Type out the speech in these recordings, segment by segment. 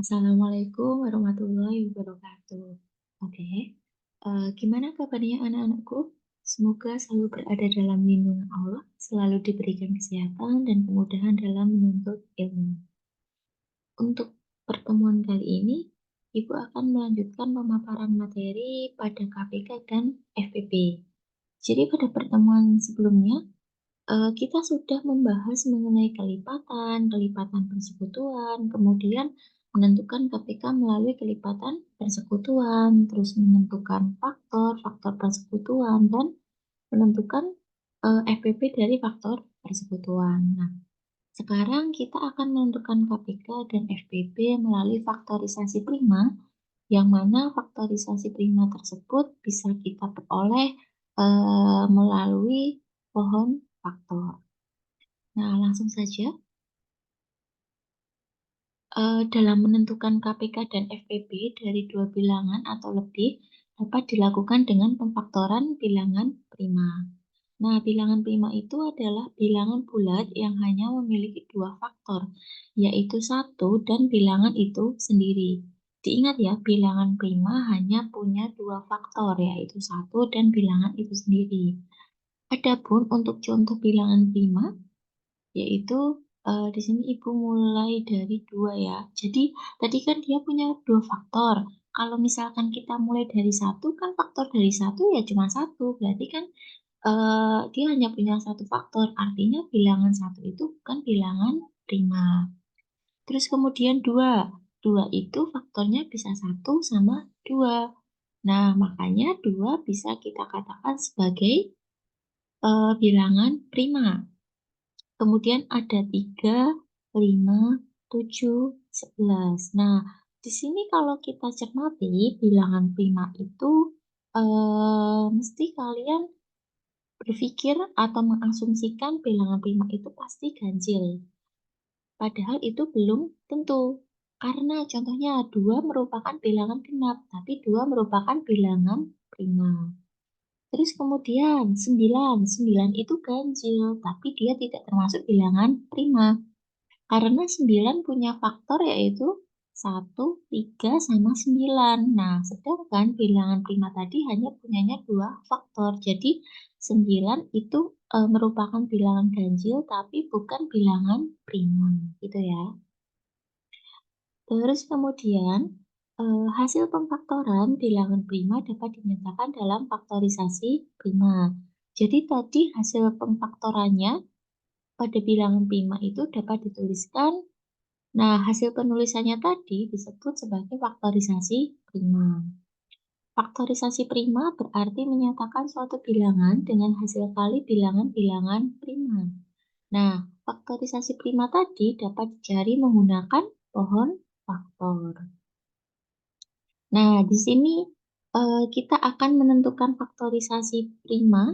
Assalamualaikum warahmatullahi wabarakatuh. Oke, gimana kabarnya anak-anakku? Semoga selalu berada dalam lindungan Allah, selalu diberikan kesehatan dan kemudahan dalam menuntut ilmu. Untuk pertemuan kali ini, Ibu akan melanjutkan pemaparan materi pada KPK dan FPP. Jadi pada pertemuan sebelumnya, kita sudah membahas mengenai kelipatan, kelipatan persekutuan, kemudian menentukan KPK melalui kelipatan persekutuan, terus menentukan faktor, faktor persekutuan, dan menentukan FPP dari faktor persekutuan. Nah, sekarang kita akan menentukan KPK dan FPP melalui faktorisasi prima, yang mana faktorisasi prima tersebut bisa kita peroleh melalui pohon faktor. Nah, langsung saja, dalam menentukan KPK dan FPP dari dua bilangan atau lebih dapat dilakukan dengan pemfaktoran bilangan prima. Nah, bilangan prima itu adalah bilangan bulat yang hanya memiliki dua faktor, yaitu satu dan bilangan itu sendiri. Diingat ya, bilangan prima hanya punya dua faktor, yaitu satu dan bilangan itu sendiri. Adapun untuk contoh bilangan prima, yaitu, di sini Ibu mulai dari 2 ya. Jadi tadi kan dia punya 2 faktor. Kalau misalkan kita mulai dari satu kan faktor dari satu ya cuma satu. Berarti kan, dia hanya punya satu faktor, artinya bilangan satu itu bukan bilangan prima. Terus kemudian 2, 2 itu faktornya bisa satu sama 2. Nah, makanya 2 bisa kita katakan sebagai, bilangan prima. Kemudian ada 3, 5, 7, 11. Nah, di sini kalau kita cermati bilangan prima itu, mesti kalian berpikir atau mengasumsikan bilangan prima itu pasti ganjil. Padahal itu belum tentu. Karena contohnya 2 merupakan bilangan genap, tapi 2 merupakan bilangan prima. Terus kemudian 9, 9 itu ganjil, tapi dia tidak termasuk bilangan prima. Karena 9 punya faktor yaitu 1, 3, sama 9. Nah, sedangkan bilangan prima tadi hanya punyanya 2 faktor. Jadi 9 itu merupakan bilangan ganjil tapi bukan bilangan prima, gitu ya. Terus kemudian hasil pemfaktoran bilangan prima dapat dinyatakan dalam faktorisasi prima. Jadi tadi hasil pemfaktorannya pada bilangan prima itu dapat dituliskan. Nah, hasil penulisannya tadi disebut sebagai faktorisasi prima. Faktorisasi prima berarti menyatakan suatu bilangan dengan hasil kali bilangan-bilangan prima. Nah, faktorisasi prima tadi dapat dicari menggunakan pohon faktor. Nah, di sini kita akan menentukan faktorisasi prima.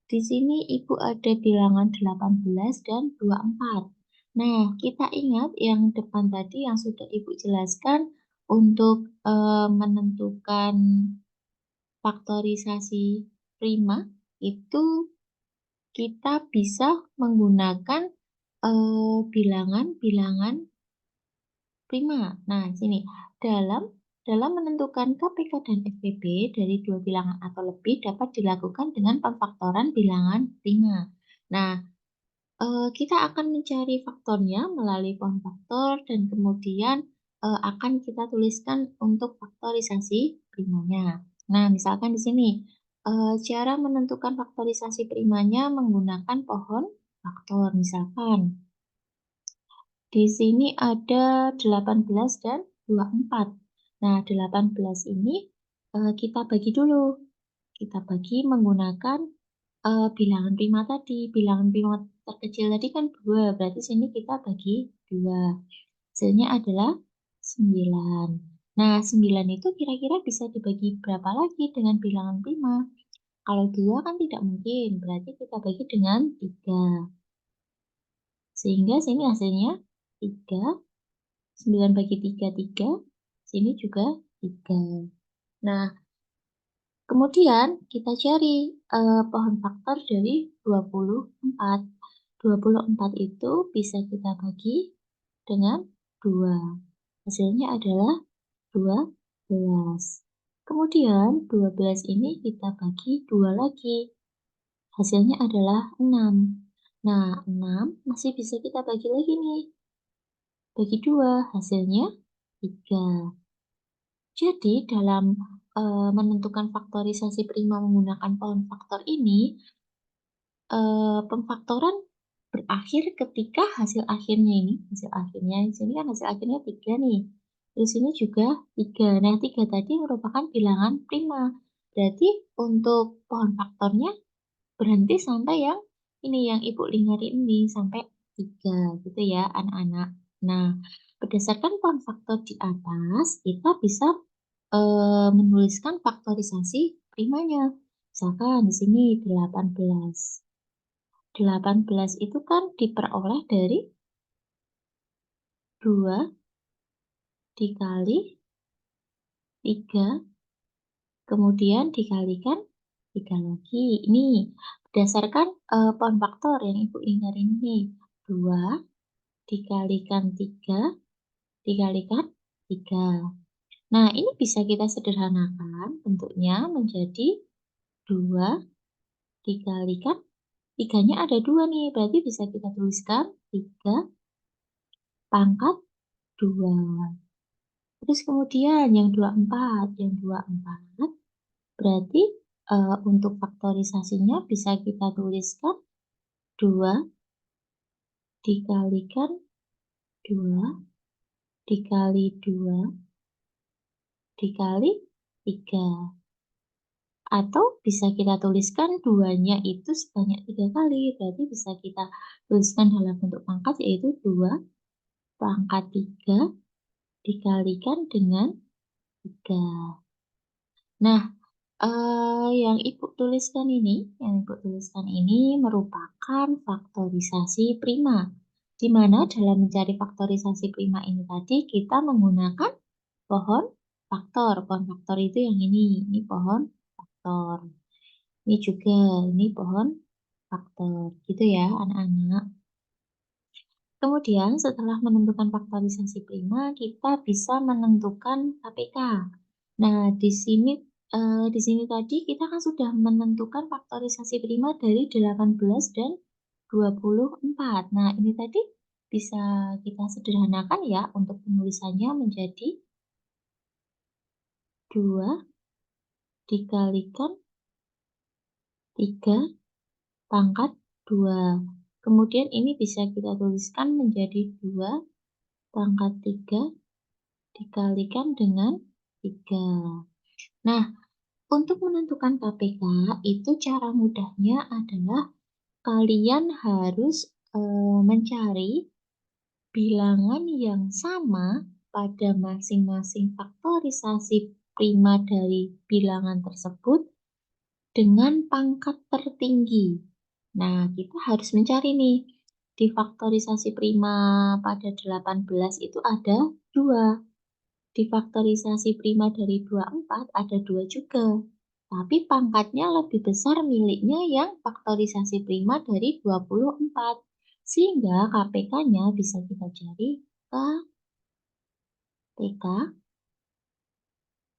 Di sini Ibu ada bilangan 18 dan 24. Nah, kita ingat yang depan tadi yang sudah Ibu jelaskan untuk menentukan faktorisasi prima itu kita bisa menggunakan bilangan-bilangan prima. Nah, sini dalam dalam menentukan KPK dan FPP dari dua bilangan atau lebih dapat dilakukan dengan pemfaktoran bilangan prima. Nah, kita akan mencari faktornya melalui pohon faktor dan kemudian akan kita tuliskan untuk faktorisasi primanya. Nah, misalkan di sini cara menentukan faktorisasi primanya menggunakan pohon faktor. Misalkan di sini ada 18 dan 24. Nah, 18 ini kita bagi dulu. Kita bagi menggunakan bilangan prima tadi. Bilangan prima terkecil tadi kan 2, berarti sini kita bagi 2. Hasilnya adalah 9. Nah, 9 itu kira-kira bisa dibagi berapa lagi dengan bilangan prima? Kalau 2 kan tidak mungkin, berarti kita bagi dengan 3. Sehingga sini hasilnya 3. 9 bagi 3, 3. Sini juga 3. Nah, kemudian kita cari pohon faktor dari 24. 24 itu bisa kita bagi dengan 2. Hasilnya adalah 12. Kemudian 12 ini kita bagi 2 lagi. Hasilnya adalah 6. Nah, 6 masih bisa kita bagi lagi nih. Bagi 2, hasilnya 3. Jadi dalam menentukan faktorisasi prima menggunakan pohon faktor ini, pemfaktoran berakhir ketika hasil akhirnya di sini kan hasil akhirnya 3 nih. Terus ini juga 3. Nah, 3 tadi merupakan bilangan prima. Berarti untuk pohon faktornya berhenti sampai yang ini, yang Ibu lingkarin ini, sampai 3 gitu ya, anak-anak. Nah, berdasarkan pohon faktor di atas, kita bisa menuliskan faktorisasi primanya. Misalkan di sini 18. 18 itu kan diperoleh dari 2 dikali 3, kemudian dikalikan 3 lagi. Ini berdasarkan pohon faktor yang Ibu lingkarin ini. 2 dikalikan 3 dikalikan 3. Nah, ini bisa kita sederhanakan bentuknya menjadi 2 dikalikan 3-nya ada 2 nih, berarti bisa kita tuliskan 3 pangkat 2. Terus kemudian yang 24, berarti untuk faktorisasinya bisa kita tuliskan 2 dikalikan 2 dikali 2 dikali 3. Atau bisa kita tuliskan 2-nya itu sebanyak 3 kali, berarti bisa kita tuliskan dalam bentuk pangkat yaitu 2 pangkat 3 dikalikan dengan 3. Nah, yang Ibu tuliskan ini merupakan faktorisasi prima, di mana dalam mencari faktorisasi prima ini tadi kita menggunakan pohon faktor. Pohon faktor itu yang ini pohon faktor. Ini juga, ini pohon faktor, gitu ya anak-anak. Kemudian setelah menentukan faktorisasi prima, kita bisa menentukan KPK. Nah, di sini tadi kita kan sudah menentukan faktorisasi prima dari 18 dan 24. Nah, ini tadi bisa kita sederhanakan ya untuk penulisannya menjadi 2 dikalikan 3 pangkat 2. Kemudian ini bisa kita tuliskan menjadi 2 pangkat 3 dikalikan dengan 3. Nah, untuk menentukan KPK itu cara mudahnya adalah kalian harus mencari bilangan yang sama pada masing-masing faktorisasi prima dari bilangan tersebut dengan pangkat tertinggi. Nah, kita harus mencari nih, di faktorisasi prima pada 18 itu ada 2. Difaktorisasi prima dari 24 ada 2 juga. Tapi pangkatnya lebih besar miliknya yang faktorisasi prima dari 24. Sehingga KPK-nya bisa kita cari KPK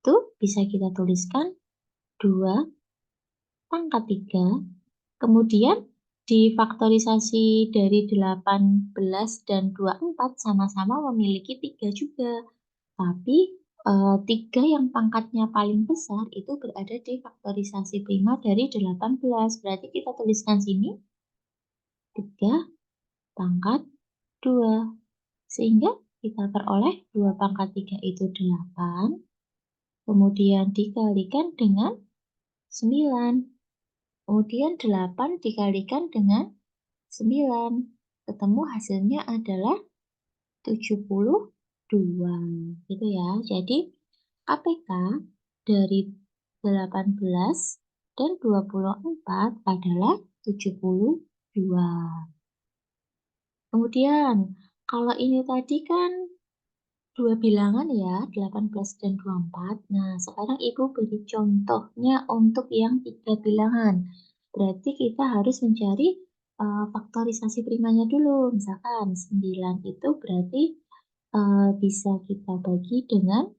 itu bisa kita tuliskan 2 pangkat 3. Kemudian difaktorisasi dari 18 dan 24 sama-sama memiliki 3 juga. Tapi 3 yang pangkatnya paling besar itu berada di faktorisasi prima dari 18. Berarti kita tuliskan sini 3 pangkat 2. Sehingga kita peroleh 2 pangkat 3 itu 8. Kemudian dikalikan dengan 9. Kemudian 8 dikalikan dengan 9. Ketemu hasilnya adalah 72. Gitu ya. Jadi KPK dari 18 dan 24 adalah 72. Kemudian, kalau ini tadi kan 2 bilangan ya, 18 dan 24. Nah, sekarang Ibu beri contohnya untuk yang 3 bilangan. Berarti kita harus mencari faktorisasi primanya dulu. Misalkan 9 itu berarti bisa kita bagi dengan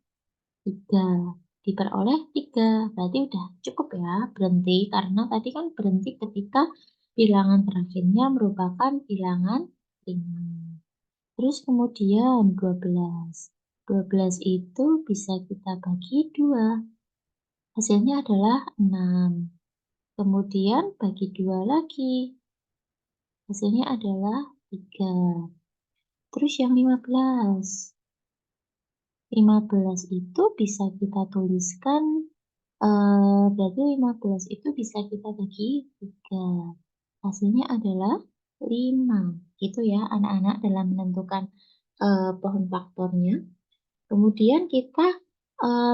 3, diperoleh 3. Berarti udah cukup ya berhenti, karena tadi kan berhenti ketika bilangan terakhirnya merupakan bilangan 5. Terus kemudian 12. 12 itu bisa kita bagi 2. Hasilnya adalah 6. Kemudian bagi 2 lagi. Hasilnya adalah 3. Terus yang 15. 15 itu bisa kita tuliskan, berarti 15 itu bisa kita bagi 3. Hasilnya adalah 5. Gitu ya anak-anak dalam menentukan pohon faktornya. Kemudian kita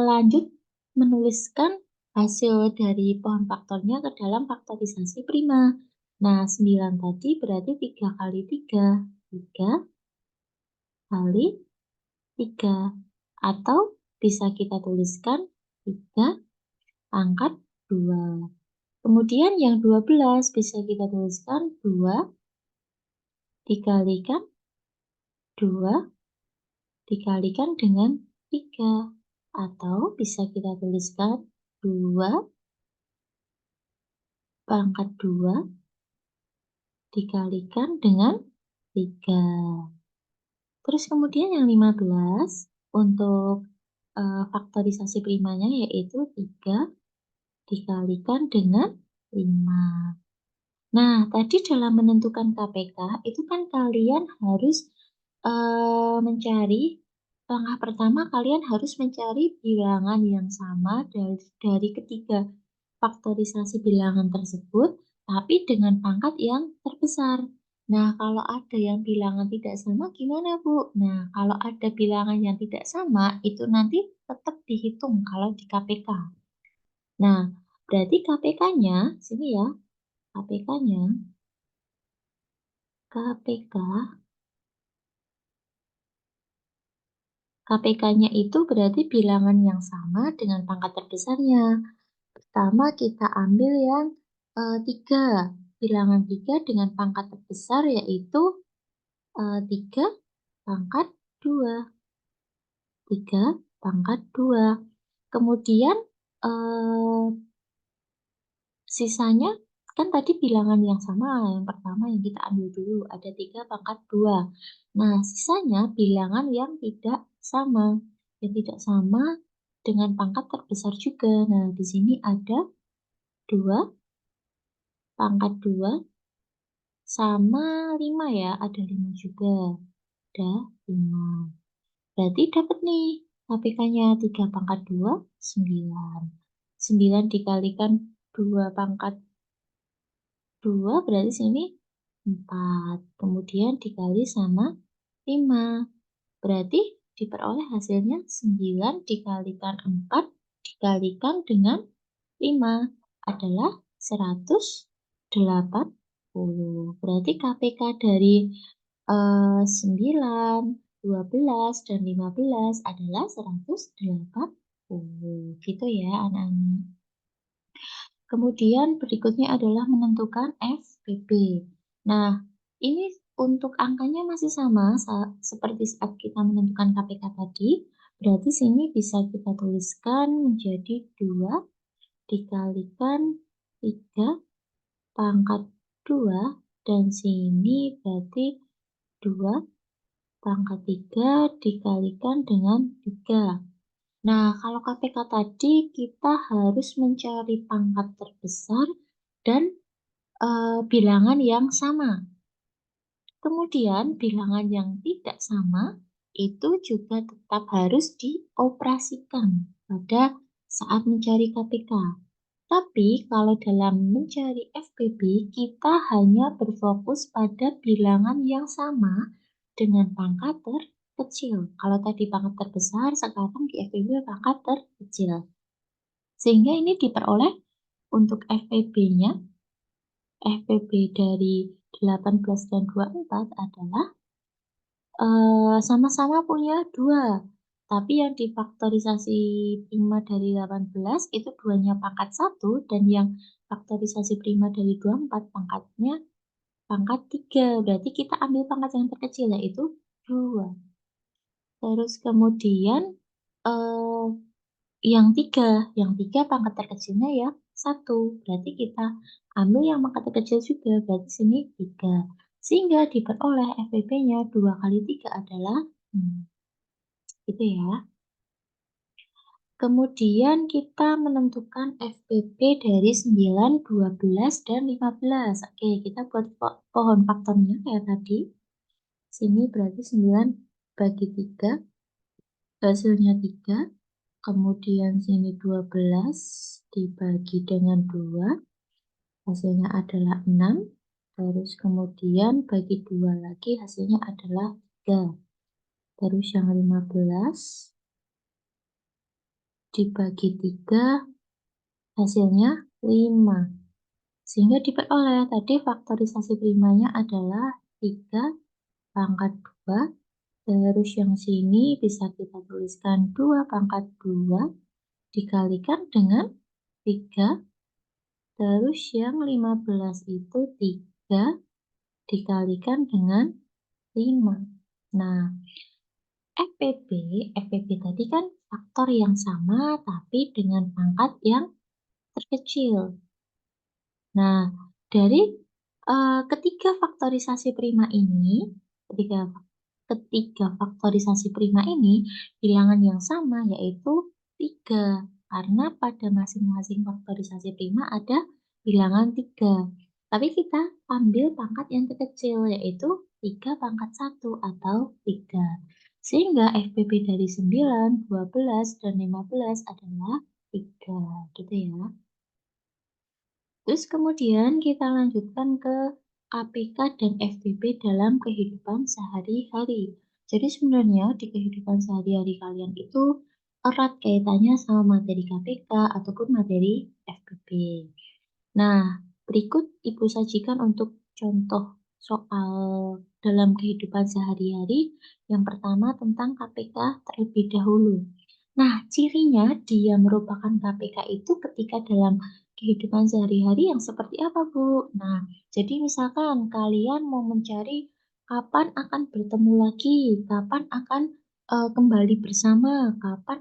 lanjut menuliskan hasil dari pohon faktornya ke dalam faktorisasi prima. Nah, 9 tadi berarti 3 kali 3. 3 kali 3. Atau bisa kita tuliskan 3 pangkat 2. Kemudian yang 12 bisa kita tuliskan 2 dikalikan 2 dikalikan dengan 3. Atau bisa kita tuliskan 2 pangkat 2 dikalikan dengan 3. Terus kemudian yang 15 untuk faktorisasi primanya yaitu 3 dikalikan dengan 5. Nah, tadi dalam menentukan KPK itu kan kalian harus mencari, langkah pertama kalian harus mencari bilangan yang sama dari ketiga faktorisasi bilangan tersebut, tapi dengan pangkat yang terbesar. Nah, kalau ada yang bilangan tidak sama gimana, Bu? Nah, kalau ada bilangan yang tidak sama, itu nanti tetap dihitung kalau di KPK. Nah, berarti KPK-nya, sini ya, KPK-nya, KPK, KPK-nya itu berarti bilangan yang sama dengan pangkat terbesarnya. Pertama kita ambil yang 3. Bilangan 3 dengan pangkat terbesar yaitu 3 pangkat 2. 3 pangkat 2. Kemudian eh, sisanya kan tadi bilangan yang sama, yang pertama yang kita ambil dulu ada 3 pangkat 2. Nah, sisanya bilangan yang tidak sama. Yang tidak sama dengan pangkat terbesar juga. Nah, di sini ada 2 pangkat 2 sama 5 ya, ada 5 juga. Ada 5. Berarti dapat nih KPK-nya 3 pangkat 2, 9. 9 dikalikan 2 pangkat 2 berarti sini 4. Kemudian dikali sama 5. Berarti diperoleh hasilnya 9 dikalikan 4 dikalikan dengan 5 adalah 180. Berarti KPK dari 9, 12, dan 15 adalah 180. Gitu ya anak-anak. Kemudian berikutnya adalah menentukan FPB. Nah, ini untuk angkanya masih sama seperti saat kita menentukan KPK tadi. Berarti sini bisa kita tuliskan menjadi 2 dikalikan 3 pangkat 2 dan sini berarti 2 pangkat 3 dikalikan dengan 3. Nah, kalau KPK tadi kita harus mencari pangkat terbesar dan bilangan yang sama. Kemudian bilangan yang tidak sama itu juga tetap harus dioperasikan pada saat mencari KPK. Tapi kalau dalam mencari FPB, kita hanya berfokus pada bilangan yang sama dengan pangkat terkecil. Kalau tadi pangkat terbesar, sekarang di FPB pangkat terkecil. Sehingga ini diperoleh untuk FPB-nya, FPB dari 18 dan 24 adalah sama-sama punya 2. Tapi yang difaktorisasi prima dari 18 itu 2-nya pangkat 1 dan yang faktorisasi prima dari 24 pangkatnya pangkat 3. Berarti kita ambil pangkat yang terkecil yaitu 2. Terus kemudian, eee, yang tiga pangkat terkecilnya ya 1, berarti kita ambil yang pangkat terkecil juga, berarti sini 3. Sehingga diperoleh FPP-nya 2 kali 3 adalah 6, gitu ya. Kemudian kita menentukan FPP dari 9, 12, dan 15. Oke, kita buat pohon faktornya kayak tadi. Sini berarti 9 bagi 3, hasilnya 3. Kemudian sini 12 dibagi dengan 2, hasilnya adalah 6. Terus kemudian bagi 2 lagi, hasilnya adalah 3. Terus yang 15 dibagi 3, hasilnya 5. Sehingga diperoleh tadi faktorisasi primanya adalah 3 pangkat 2. Terus yang sini bisa kita tuliskan 2 pangkat 2 dikalikan dengan 3. Terus yang 15 itu 3 dikalikan dengan 5. Nah, FPP tadi kan faktor yang sama tapi dengan pangkat yang terkecil. Nah, dari ketiga faktorisasi prima ini, ketiga ketiga faktorisasi prima ini bilangan yang sama yaitu 3 karena pada masing-masing faktorisasi prima ada bilangan 3. Tapi kita ambil pangkat yang terkecil yaitu 3 pangkat 1 atau 3. Sehingga FPP dari 9, 12, dan 15 adalah 3, gitu ya. Terus kemudian kita lanjutkan ke KPK dan FPP dalam kehidupan sehari-hari. Jadi sebenarnya di kehidupan sehari-hari kalian itu erat kaitannya sama materi KPK ataupun materi FPP. Nah, berikut Ibu sajikan untuk contoh soal dalam kehidupan sehari-hari. Yang pertama tentang KPK terlebih dahulu. Nah, cirinya dia merupakan KPK itu ketika dalam kehidupan sehari-hari yang seperti apa, Bu? Nah, jadi misalkan kalian mau mencari kapan akan bertemu lagi, kapan akan kembali bersama, kapan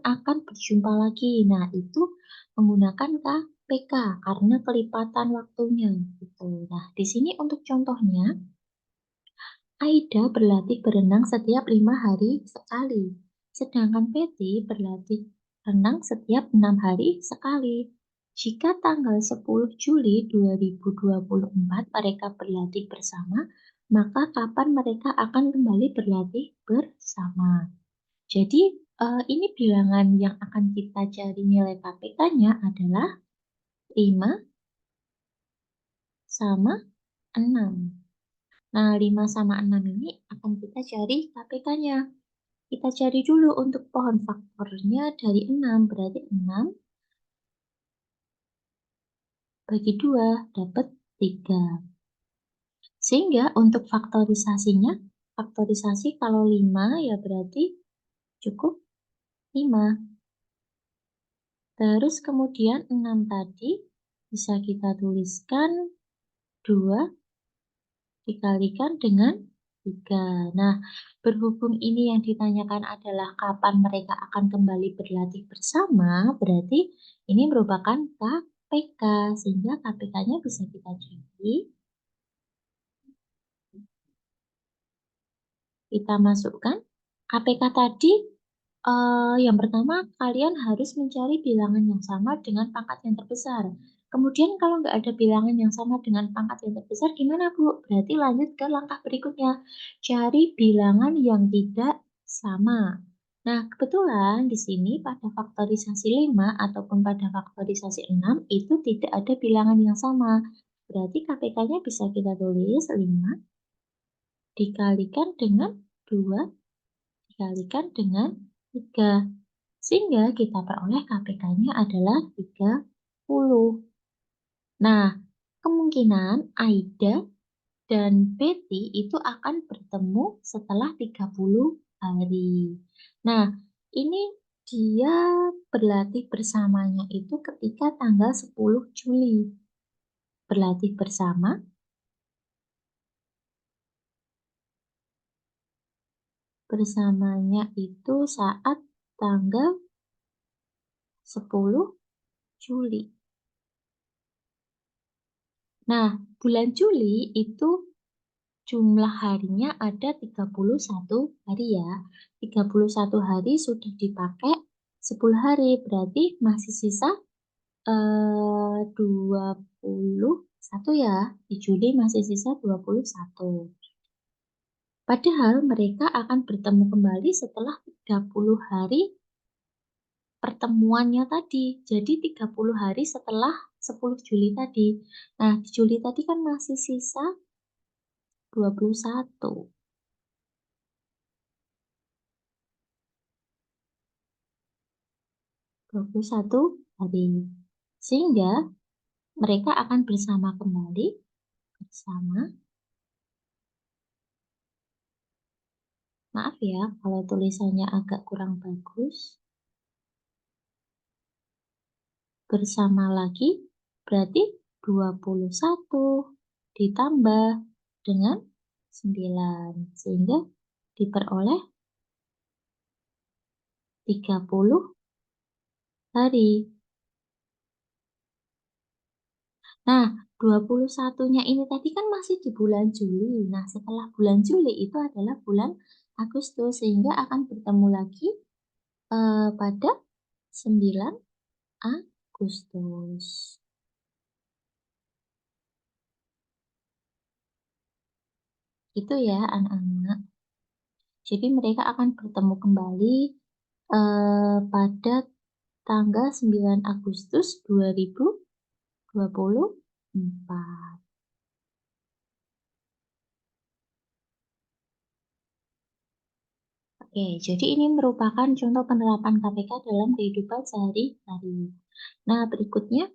akan berjumpa lagi. Nah, itu menggunakan KPK karena kelipatan waktunya gitu. Nah, di sini untuk contohnya, Aida berlatih berenang setiap 5 hari sekali, sedangkan Betty berlatih renang setiap 6 hari sekali. Jika tanggal 10 Juli 2024 mereka berlatih bersama, maka kapan mereka akan kembali berlatih bersama? Jadi, ini bilangan yang akan kita cari nilai KPK-nya adalah 5 sama 6. Nah, 5 sama 6 ini akan kita cari KPK-nya. Kita cari dulu untuk pohon faktornya dari 6, berarti 6 bagi 2 dapat 3. Sehingga untuk faktorisasi kalau 5 ya berarti cukup 5. Terus kemudian 6 tadi bisa kita tuliskan 2 dikalikan dengan 3. Nah, berhubung ini yang ditanyakan adalah kapan mereka akan kembali berlatih bersama, berarti ini merupakan KPK, sehingga KPK-nya bisa kita cari. Kita masukkan KPK tadi, yang pertama kalian harus mencari bilangan yang sama dengan pangkat yang terbesar. Kemudian kalau nggak ada bilangan yang sama dengan pangkat yang terbesar gimana, Bu? Berarti lanjut ke langkah berikutnya, cari bilangan yang tidak sama. Nah, kebetulan di sini pada faktorisasi 5 ataupun pada faktorisasi 6 itu tidak ada bilangan yang sama. Berarti KPK-nya bisa kita tulis 5 dikalikan dengan 2 dikalikan dengan 3. Sehingga kita peroleh KPK-nya adalah 30. Nah, kemungkinan Aida dan Betty itu akan bertemu setelah 30 hari. Nah, ini dia berlatih bersamanya itu ketika tanggal 10 Juli. Berlatih bersamanya itu saat tanggal 10 Juli. Nah, bulan Juli itu jumlah harinya ada 31 hari ya. 31 hari sudah dipakai 10 hari, berarti masih sisa 21 ya. Di Juli masih sisa 21. Padahal mereka akan bertemu kembali setelah 30 hari pertemuannya tadi. Jadi 30 hari setelah 10 Juli tadi. Nah, di Juli tadi kan masih sisa 21. 21 hari. Sehingga mereka akan bersama kembali bersama. Maaf ya kalau tulisannya agak kurang bagus. Bersama lagi berarti 21 ditambah dengan 9 sehingga diperoleh 30 hari. Nah, 21-nya ini tadi kan masih di bulan Juli. Nah, setelah bulan Juli itu adalah bulan Agustus sehingga akan bertemu lagi pada 9 Agustus. Itu ya anak-anak. Jadi mereka akan bertemu kembali pada tanggal 9 Agustus 2024. Oke, jadi ini merupakan contoh penerapan KPK dalam kehidupan sehari-hari. Nah, berikutnya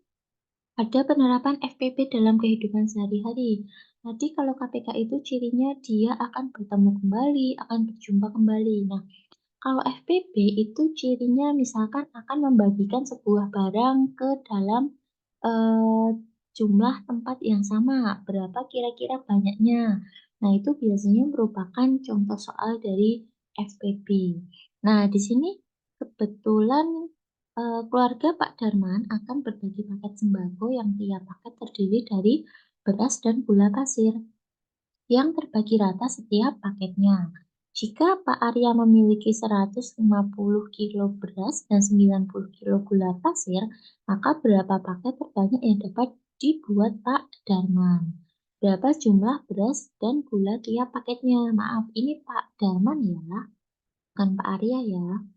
ada penerapan FPP dalam kehidupan sehari-hari. Tadi kalau KPK itu cirinya dia akan bertemu kembali, akan berjumpa kembali. Nah, kalau FPP itu cirinya misalkan akan membagikan sebuah barang ke dalam jumlah tempat yang sama. Berapa kira-kira banyaknya? Nah, itu biasanya merupakan contoh soal dari FPP. Nah, di sini kebetulan keluarga Pak Darman akan berbagi paket sembako yang tiap paket terdiri dari beras dan gula pasir yang terbagi rata setiap paketnya. Jika Pak Arya memiliki 150 kilo beras dan 90 kilo gula pasir, maka berapa paket terbanyak yang dapat dibuat Pak Darman? Berapa jumlah beras dan gula tiap paketnya? Maaf, ini Pak Darman ya, bukan Pak Arya ya.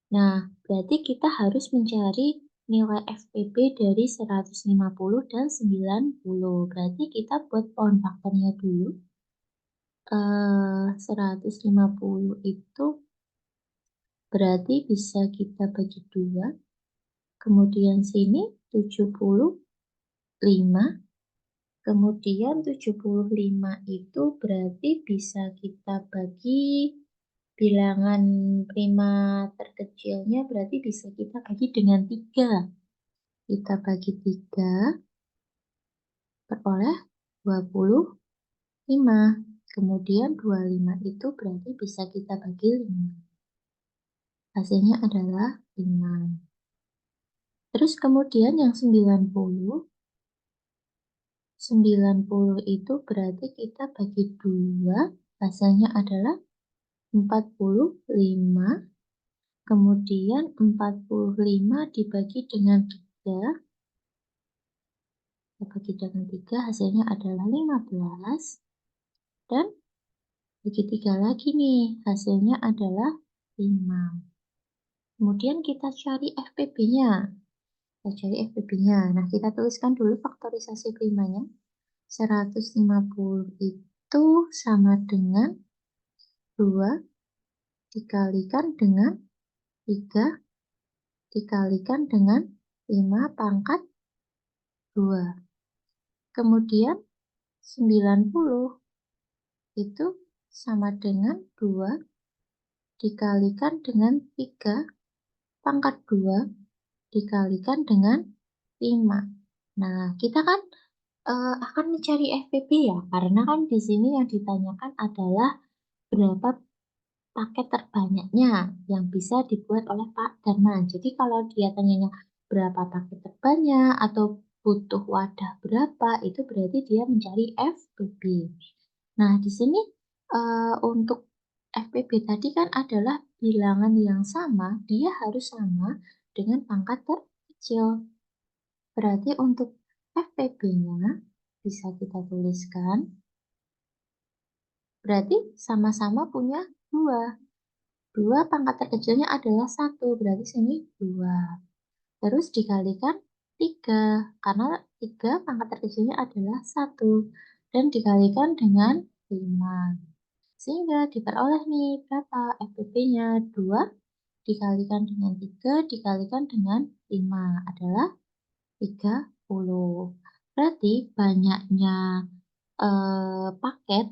Nah, berarti kita harus mencari nilai FPP dari 150 dan 90. Berarti kita buat pohon faktornya dulu. 150 itu berarti bisa kita bagi 2. Kemudian sini 75. Kemudian 75 itu berarti bisa kita bagi bilangan prima terkecilnya berarti bisa kita bagi dengan 3. Kita bagi 3 beroleh 25. Kemudian 25 itu berarti bisa kita bagi 5. Hasilnya adalah 5. Terus kemudian yang 90 itu berarti kita bagi 2, hasilnya adalah 45. Kemudian 45 dibagi dengan 3, kita bagi dengan 3, hasilnya adalah 15. Dan bagi 3 lagi nih, hasilnya adalah 5. Kemudian kita cari FPP-nya. Kita cari FPP-nya. Nah, kita tuliskan dulu faktorisasi primanya. 150 itu sama dengan 2 dikalikan dengan 3 dikalikan dengan 5 pangkat 2. Kemudian 90 itu sama dengan 2 dikalikan dengan 3 pangkat 2 dikalikan dengan 5. Nah, kita kan akan mencari FPP ya, karena kan di sini yang ditanyakan adalah berapa paket terbanyaknya yang bisa dibuat oleh Pak Darman. Jadi kalau dia tanyanya berapa paket terbanyak atau butuh wadah berapa, itu berarti dia mencari FPB. Nah, di sini untuk FPB tadi kan adalah bilangan yang sama, dia harus sama dengan pangkat terkecil. Berarti untuk FPB-nya bisa kita tuliskan, berarti sama-sama punya 2. 2 pangkat terkecilnya adalah 1, berarti sini 2. Terus dikalikan 3, karena 3 pangkat terkecilnya adalah 1. Dan dikalikan dengan 5. Sehingga diperoleh nih berapa FPP-nya? 2 dikalikan dengan 3 dikalikan dengan 5 adalah 30. Berarti banyaknya paket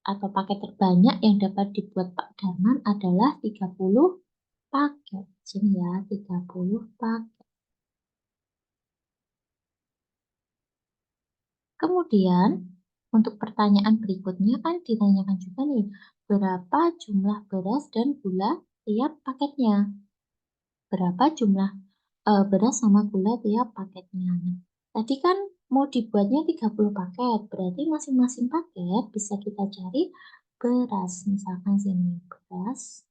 atau paket terbanyak yang dapat dibuat Pak Darman adalah 30 paket. Sini ya, 30 paket. Kemudian, untuk pertanyaan berikutnya kan ditanyakan juga nih, berapa jumlah beras dan gula tiap paketnya? Berapa jumlah beras sama gula tiap paketnya? Nah, tadi kan mau dibuatnya 30 paket, berarti masing-masing paket bisa kita cari beras. Misalkan sini, beras.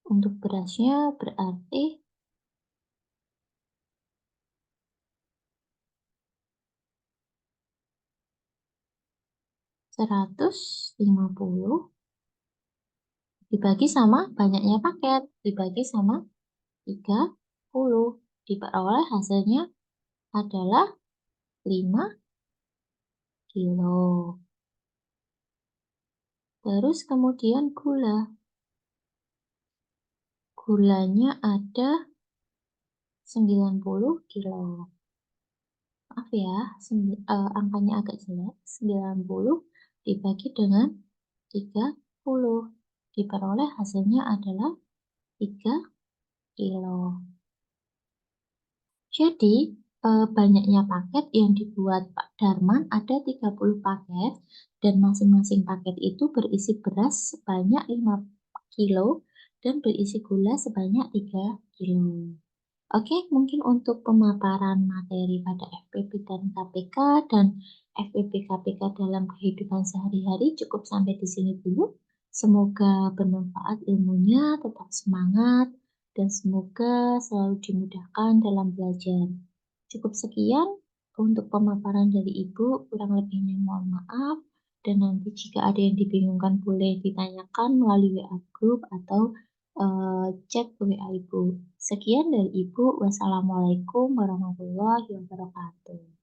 Untuk berasnya berarti 150 dibagi sama banyaknya paket, dibagi sama 30. Diperoleh hasilnya adalah 5 kilo. Terus kemudian gula. Gulanya ada 90 kilo. Maaf ya, angkanya agak jelek. 90 dibagi dengan 30. Diperoleh hasilnya adalah 3 kilo. Jadi, banyaknya paket yang dibuat Pak Darman ada 30 paket dan masing-masing paket itu berisi beras sebanyak 5 kilo dan berisi gula sebanyak 3 kilo. Oke, mungkin untuk pemaparan materi pada FPP dan KPK dan FPP KPK dalam kehidupan sehari-hari cukup sampai di sini dulu. Semoga bermanfaat ilmunya, tetap semangat, dan semoga selalu dimudahkan dalam belajar. Cukup sekian untuk pemaparan dari Ibu, kurang lebihnya mohon maaf. Dan nanti jika ada yang dibingungkan boleh ditanyakan melalui WA Group atau chat WA Ibu. Sekian dari Ibu. Wassalamualaikum warahmatullahi wabarakatuh.